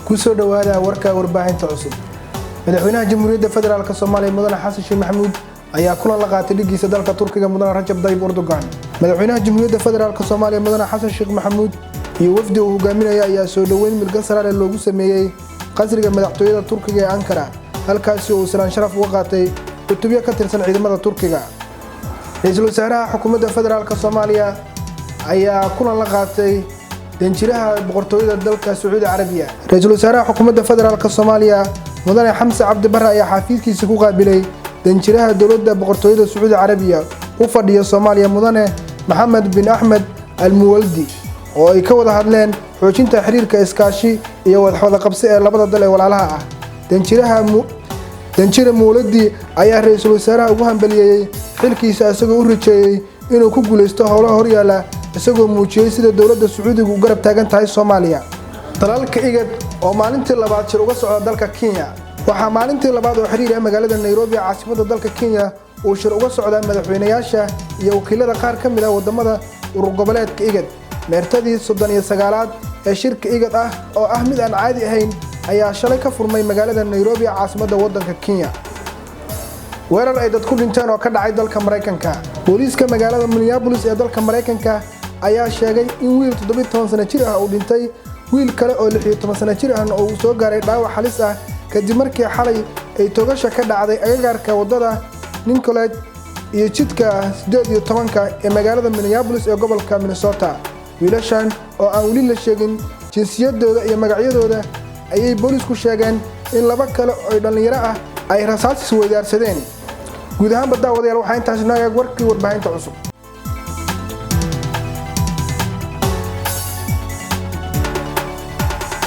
kusoo dhawaada warka warbaahinta cusub. madaxweynaha Jamhuuriyadda Federaalka Soomaaliya Mudane Xasan Sheikh Maxamuud ayaa kulan la qaatay dhigiisa dalka Turkiga Mudane Rajab Tayyip Erdogan. madaxweynaha Jamhuuriyadda Federaalka Soomaaliya Mudane Xasan Sheikh Maxamuud iyo wafdi uu hogaaminaya ayaa soo dhaweyn milga sare loogu sameeyay qasriga madaxtooyada Turkiga ee Ankara, halkaas oo salaan sharaf uga qaatay cutubyo ka tirsan ciidamada Turkiga. Ra'iisul Wasaaraha Xukuumadda Federaalka Soomaaliya ayaa kulan la qaatay danjiraha boqortooyada dalka Sacuudi Carabiya. Ra'iisul Wasaaraha Xukuumadda Federaalka Soomaaliya Mudane Xamse Cabdi Barre ayaa xafiiskiisa ku qaabilay danjiraha dowladda boqortooyada Sacuudi Carabiya u fadhiya Soomaaliya Mudane Maxamed bin Ahmed Al Muwaldi, oo ay ka wada hadleen xoojinta xiriirka iskaashi iyo wada qabsi ee labada dal ee walaalaha ah. danjire Muwaldi ayaa ra'iisul wasaaraha ugu hambalyeeyay xilkiisa isagoo u rajeeyay inuu ku guuleysto howlaha horyaala, isagoo muujiyay sida dowladda Sacuudiga u garab taagan tahay Soomaaliya. Dalalka IGAD oo maalintii labaad shir uga socda dalka Kenya. waxaa maalintii labaad oo xiriir ah magaalada Nairobi caasimadda dalka Kenya uu shir uga socda madaxweynayaasha iyo wakiilada qaar ka mid ah wadamada urur goboleedka IGAD. meertadii 39aad ee shirka IGAD ah oo ah mid aan caadi ahayn ayaa shalay ka furmay magaalada Nairobi caasimadda wadanka Kenya. weerar ay dad ku dhinteen oo ka dhacay dalka Mareykanka. booliiska magaalada Minneapolis ee dalka Mareykanka ayaa sheegay in wiil 17 sano jir ah uu dhintay, wiil kale oo 16 sano jir ah oo soo gaaray dhaawac halis ah kadib markii xalay ay togasho ka dhacday agagaarka wadada Nicollet iyo jidka 18 ee magaalada Minneapolis ee gobolka Minnesota. wiilashan oo aan wali la sheegin jinsiyadooda iyo magacyadooda ayay booliisku sheegeen in laba kale oo dhalinyaro ah ay rasaas isweydaarsadeen. guud ahaan badda wadayaal waxaa intaas noo eeg warkii warbaahinta cusub.